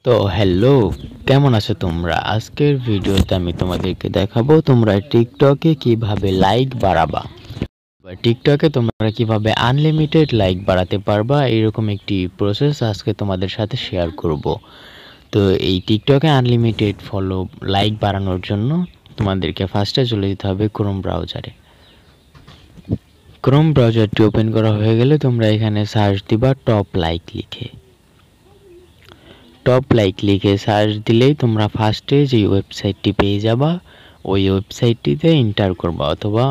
তো হ্যালো, কেমন আছো তোমরা? আজকের ভিডিওতে আমি তোমাদেরকে দেখাবো তোমরা টিকটকে কিভাবে লাইক বাড়াবা বা টিকটকে তোমরা কিভাবে আনলিমিটেড লাইক বাড়াতে পারবা। এরকম একটি প্রসেস আজকে তোমাদের সাথে শেয়ার করব। তো এই টিকটকে আনলিমিটেড ফলো লাইক বাড়ানোর জন্য তোমাদেরকে ফার্স্টে চলে যেতে হবে ক্রোম ব্রাউজারে। ক্রোম ব্রাউজারটি ওপেন করা হয়ে গেলে তোমরা এখানে সার্চ দিবা টপ লাইক লিখে। টপ লাইক লিখে সার্চ দিলেই তোমরা ফার্স্টে যে ওয়েবসাইটটি পেয়ে যাবা, ওই ওয়েবসাইটটিতে এন্টার করবা অথবা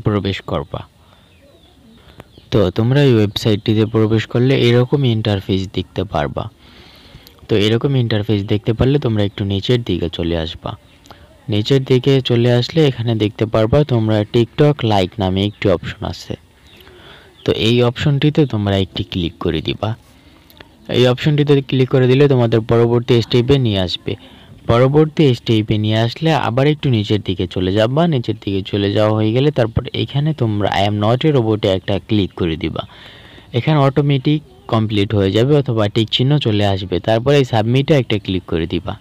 প্রবেশ করবা। তো তোমরা এই ওয়েবসাইটটিতে প্রবেশ করলে এরকম ইন্টারফেস দেখতে পারবা। তো এরকম ইন্টারফেস দেখতে পারলে তোমরা একটু নিচের দিকে চলে আসবা। নিচের দিকে চলে আসলে এখানে দেখতে পারবা তোমরা টিকটক লাইক নামে একটি অপশন আছে। তো এই অপশনটিতে তোমরা একটি ক্লিক করে দিবা। এই অপশনটিতে ক্লিক করে দিলে তোমাদের পরবর্তী স্টেপে নিয়ে আসবে। পরবর্তী স্টেপে নিয়ে আসলে আবার একটু নিচের দিকে চলে যাবা। নিচের দিকে চলে যাওয়া হয়ে গেলে তারপর এখানে তোমরা আই এম নট এ রোবটে একটা ক্লিক করে দিবা। এখানে অটোমেটিক কমপ্লিট হয়ে যাবে অথবা টিক চিহ্ন চলে আসবে। তারপরে এই সাবমিটে একটা ক্লিক করে দিবা।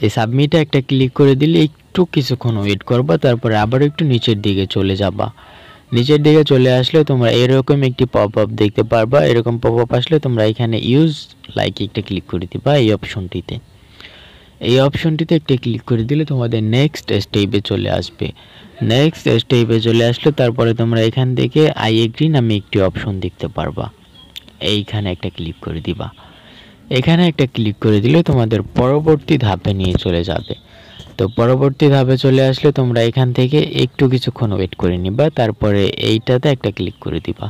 এই সাবমিটে একটা ক্লিক করে দিলে একটু কিছুক্ষণ ওয়েট করবা, তারপরে আবার একটু নিচের দিকে চলে যাবা। নিচের দিকে চলে আসলে তোমরা এরকম একটি পপ আপ দেখতে পারবা। এরকম পপ আপ আসলে তোমরা এখানে ইউজ লাইক একটা ক্লিক করে দিবা এই অপশনটিতে। এই অপশনটিতে একটা ক্লিক করে দিলে তোমাদের নেক্সট স্টেপে চলে আসবে। নেক্সট স্টেপে চলে আসলে তারপরে তোমরা এখান থেকে আই এগ্রি নামে একটি অপশন দেখতে পারবা। এইখানে একটা ক্লিক করে দিবা। এখানে একটা ক্লিক করে দিলে তোমাদের পরবর্তী ধাপে নিয়ে চলে যাবে। তো পরবর্তী ধাপে চলে আসলে তোমরা এখান থেকে একটু কিছুক্ষণ ওয়েট করে নিবা, তারপরে এইটাতে একটা ক্লিক করে দিবা।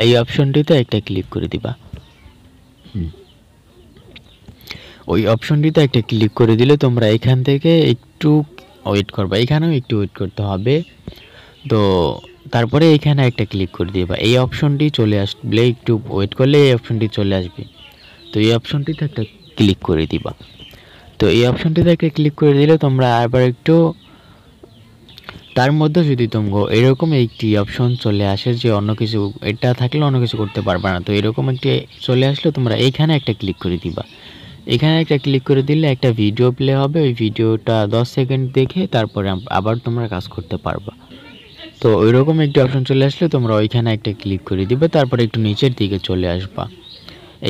এই অপশনটিতে একটা ক্লিক করে দিবা। ওই অপশনটিতে একটা ক্লিক করে দিলে তোমরা এখান থেকে একটু ওয়েট করবা। এখানেও একটু ওয়েট করতে হবে। তো তারপরে এখানে একটা ক্লিক করে দিবা। এই অপশনটি চলে আসলে একটু ওয়েট করলে এই অপশনটি চলে আসবে। তো এই অপশনটিতে একটা ক্লিক করে দিবা। তো এই অপশনটিতে একটা ক্লিক করে দিলে তোমরা আবার একটু তার মধ্যে যদি তোমরা এরকম একটি অপশন চলে আসে যে অন্য কিছু এটা থাকলে অন্য কিছু করতে পারবে না, তো এরকম একটি চলে আসলে তোমরা এইখানে একটা ক্লিক করে দিবা। এখানে একটা ক্লিক করে দিলে একটা ভিডিও প্লে হবে। ওই ভিডিওটা 10 সেকেন্ড দেখে তারপরে আবার তোমরা কাজ করতে পারবা। তো ওইরকম একটি অপশন চলে আসলে তোমরা ওইখানে একটা ক্লিক করে দিবে, তারপরে একটু নিচের দিকে চলে আসবা।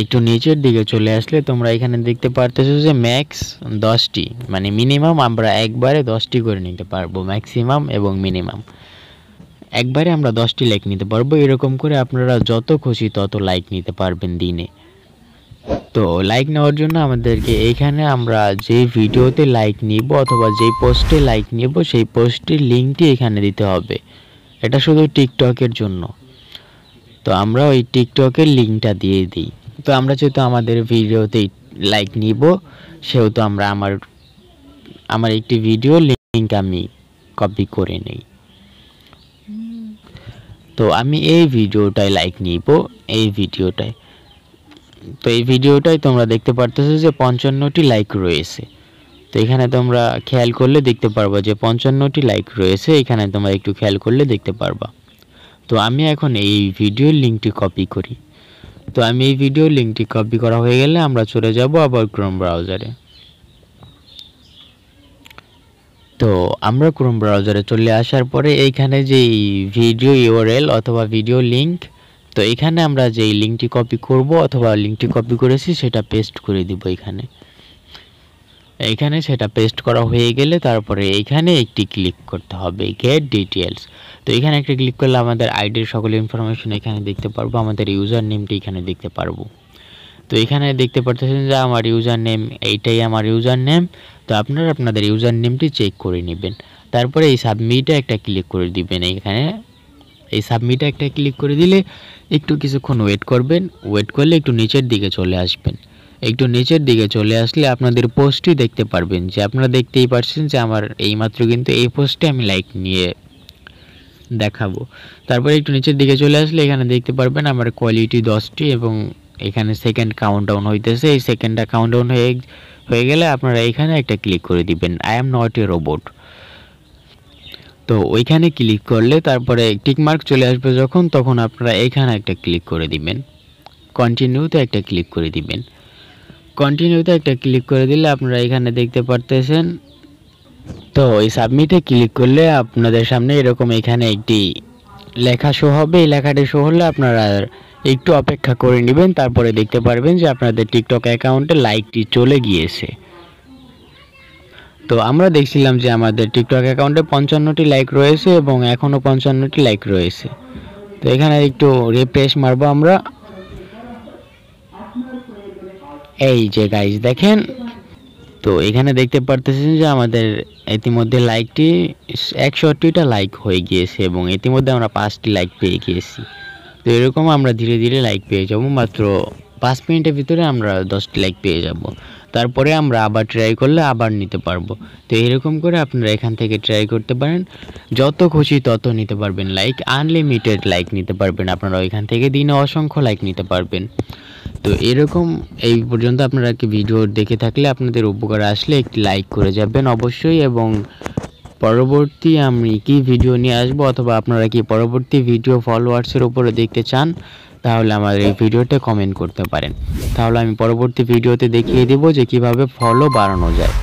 একটু নিচের দিকে চলে আসলে তোমরা এখানে দেখতে পারতেছো যে ম্যাক্স 10টি, মানে মিনিমাম আমরা একবারে 10টি করে নিতে পারবো। ম্যাক্সিমাম এবং মিনিমাম একবারে আমরা 10টি লাইক নিতে পারবো। এরকম করে আপনারা যত খুশি তত লাইক নিতে পারবেন দিনে। তো লাইক নেওয়ার জন্য আমাদেরকে এইখানে আমরা যে ভিডিওতে লাইক নিব অথবা যেই পোস্টে লাইক নিব সেই পোস্টের লিঙ্কটি এখানে দিতে হবে। এটা শুধু টিকটকের জন্য। তো আমরা ওই টিকটকের লিঙ্কটা দিয়ে দিই। তো আমরা যেহেতু আমাদের ভিডিওতে লাইক নিব, সেহেতু আমরা আমার একটি ভিডিও লিঙ্ক আমি কপি করে নেই। তো আমি এই ভিডিওটায় লাইক নিব, এই ভিডিওটায়। তো এই ভিডিওটাই তোমরা দেখতে পারতেছো যে 55টি লাইক রয়েছে। তো এখানে তোমরা খেয়াল করলে দেখতে পারবা যে 55টি লাইক রয়েছে। এখানে তোমরা একটু খেয়াল করলে দেখতে পারবা। তো আমি এখন এই ভিডিওর লিঙ্কটি কপি করি। তো আমি এই ভিডিও লিঙ্কটি কপি করা হয়ে গেলে আমরা চলে যাব আবার ক্রোম ব্রাউজারে। তো আমরা ক্রোম ব্রাউজারে চলে আসার পরে এইখানে যে ভিডিও ইউআরএল অথবা ভিডিও লিঙ্ক, তো এখানে আমরা যেই লিঙ্কটি কপি করব অথবা লিঙ্কটি কপি করেছি সেটা পেস্ট করে দিব এখানে। এইখানে সেটা পেস্ট করা হয়ে গেলে তারপরে এইখানে একটি ক্লিক করতে হবে গেট ডিটেইলস। তো এখানে একটা ক্লিক করলে আমাদের আইডির সকল ইনফরমেশন এখানে দেখতে পারবো, আমাদের ইউজার নেমটি এখানে দেখতে পারবো। তো এখানে দেখতে পারতেছেন যে আমার ইউজার নেম, এইটাই আমার ইউজার নেম। তো আপনারা আপনাদের ইউজার নেমটি চেক করে নেবেন। তারপরে এই সাবমিটে একটা ক্লিক করে দিবেন। এখানে এই সাবমিটে একটা ক্লিক করে দিলে একটু কিছুক্ষণ ওয়েট করবেন। ওয়েট করলে একটু নিচের দিকে চলে আসবেন। একটু নিচের দিকে চলে আসলে আপনাদের পোস্টটি দেখতে পারবেন, যে আপনারা দেখতেই পাচ্ছেন যে আমার এইমাত্র কিন্তু এই পোস্টে আমি লাইক নিয়ে দেখাবো। তারপরে একটু নিচের দিকে চলে আসলে এখানে দেখতে পারবেন আমার কোয়ালিটি 10টি এবং এখানে সেকেন্ড কাউন্টডাউন হইতেছে। এই সেকেন্ডটা কাউন্টডাউন হয়ে গেলে আপনারা এখানে একটা ক্লিক করে দিবেন I am not a robot. তো ওইখানে ক্লিক করলে তারপরে টিক মার্ক চলে আসবে যখন, তখন আপনারা এখানে একটা ক্লিক করে দিবেন। কন্টিনিউতে একটা ক্লিক করে দিবেন। কন্টিনিউতে একটা ক্লিক করে দিলে আপনারা এখানে দেখতে পারতেছেন। তো এই সাবমিটে ক্লিক করলে আপনাদের সামনে এরকম এখানে একটি লেখা শো হবে। এই লেখাটি শো হলে আপনারা একটু অপেক্ষা করে নেবেন, তারপরে দেখতে পারবেন যে আপনাদের টিকটক অ্যাকাউন্টে লাইকটি চলে গিয়েছে। তো আমরা দেখছিলাম যে আমাদের টিকটক অ্যাকাউন্টে 55টি লাইক রয়েছে এবং এখনও 55টি লাইক রয়েছে। তো এখানে একটু রিফ্রেশ মারবো আমরা। এই যে গাইজ দেখেন, তো এখানে দেখতে পারতেছেন যে আমাদের ইতিমধ্যে লাইকটি 61টা লাইক হয়ে গিয়েছে এবং ইতিমধ্যে আমরা 5টি লাইক পেয়ে গিয়েছি। তো এরকম আমরা ধীরে ধীরে লাইক পেয়ে যাব। মাত্র 5 মিনিটের ভিতরে আমরা 10টি লাইক পেয়ে যাব। তারপরে আমরা আবার ট্রাই করলে আবার নিতে পারবো। তো এরকম করে আপনারা এখান থেকে ট্রাই করতে পারেন। যত খুশি তত নিতে পারবেন লাইক, আনলিমিটেড লাইক নিতে পারবেন আপনারা এখান থেকে, দিনে অসংখ্য লাইক নিতে পারবেন। তো এরকম এই পর্যন্ত আপনারা কি ভিডিও দেখে থাকলে আপনাদের উপকার আসলে একটি লাইক করে যাবেন অবশ্যই, এবং পরবর্তী আমি কি ভিডিও নিয়ে আসবো অথবা আপনারা কি পরবর্তী ভিডিও ফলোয়ার্সের উপরে দেখতে চান তাহলে আমার এই ভিডিওতে কমেন্ট করতে পারেন। তাহলে আমি পরবর্তী ভিডিওতে দেখিয়ে দেব যে কিভাবে ফলো বাড়ানো যায়।